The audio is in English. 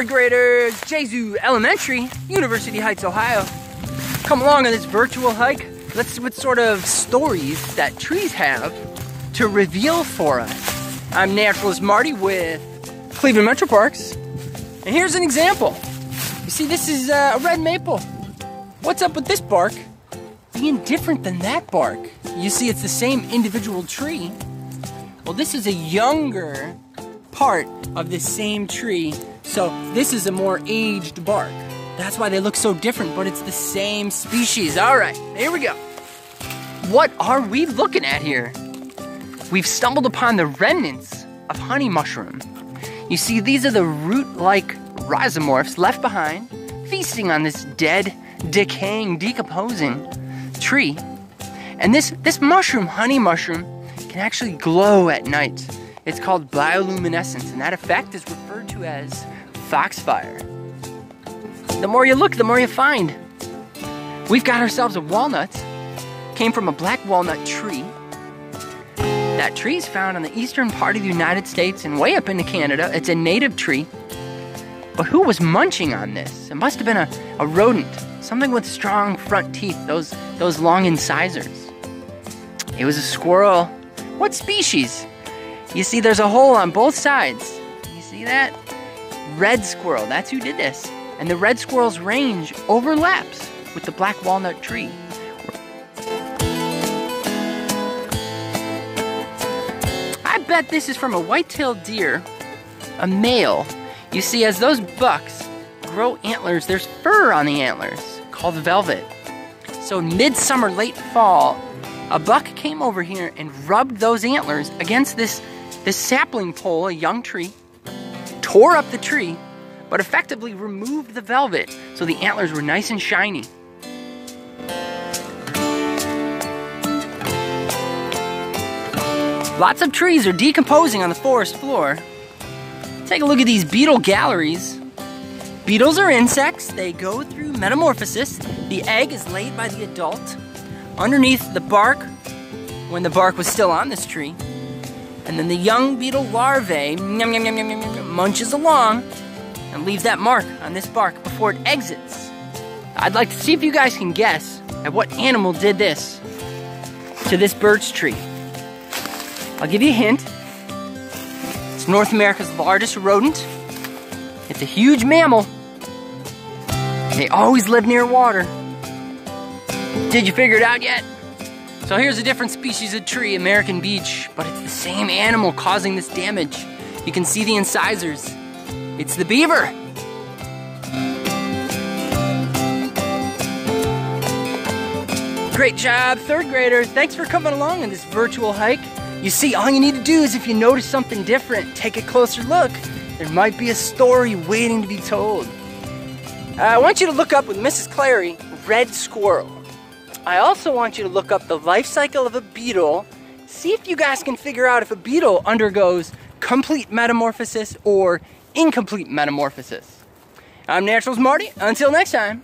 third graders, Gesu Elementary, University Heights, Ohio. Come along on this virtual hike. Let's see what sort of stories that trees have to reveal for us. I'm naturalist Marty with Cleveland Metro Parks. And here's an example. You see, this is a red maple. What's up with this bark being different than that bark? You see, it's the same individual tree. Well, this is a younger part of this same tree. So this is a more aged bark. That's why they look so different, but it's the same species. All right, here we go. What are we looking at here? We've stumbled upon the remnants of honey mushroom. You see, these are the root-like rhizomorphs left behind, feasting on this dead, decaying, decomposing tree. And this mushroom, honey mushroom, can actually glow at night. It's called bioluminescence, and that effect is referred to as foxfire. The more you look, the more you find. We've got ourselves a walnut. Came from a black walnut tree. That tree is found on the eastern part of the United States and way up into Canada. It's a native tree. But who was munching on this? It must have been a rodent, something with strong front teeth, those long incisors. It was a squirrel. What species? You see, there's a hole on both sides. You see that? Red squirrel, that's who did this. And the red squirrel's range overlaps with the black walnut tree. I bet this is from a white-tailed deer, a male. You see, as those bucks grow antlers, there's fur on the antlers called velvet. So midsummer, late fall, a buck came over here and rubbed those antlers against this sapling pole, a young tree, tore up the tree, but effectively removed the velvet so the antlers were nice and shiny. Lots of trees are decomposing on the forest floor. Take a look at these beetle galleries. Beetles are insects. They go through metamorphosis. The egg is laid by the adult underneath the bark when the bark was still on this tree. And then the young beetle larvae munches along and leaves that mark on this bark before it exits. I'd like to see if you guys can guess at what animal did this to this birch tree. I'll give you a hint. It's North America's largest rodent. It's a huge mammal. They always live near water. Did you figure it out yet? So here's a different species of tree, American beech, but it's the same animal causing this damage. You can see the incisors. It's the beaver. Great job, third graders. Thanks for coming along on this virtual hike. You see, all you need to do is, if you notice something different, take a closer look. There might be a story waiting to be told. I want you to look up with Mrs. Clary, red squirrel. I also want you to look up the life cycle of a beetle. See if you guys can figure out if a beetle undergoes complete metamorphosis or incomplete metamorphosis. I'm Naturalist Marty. Until next time.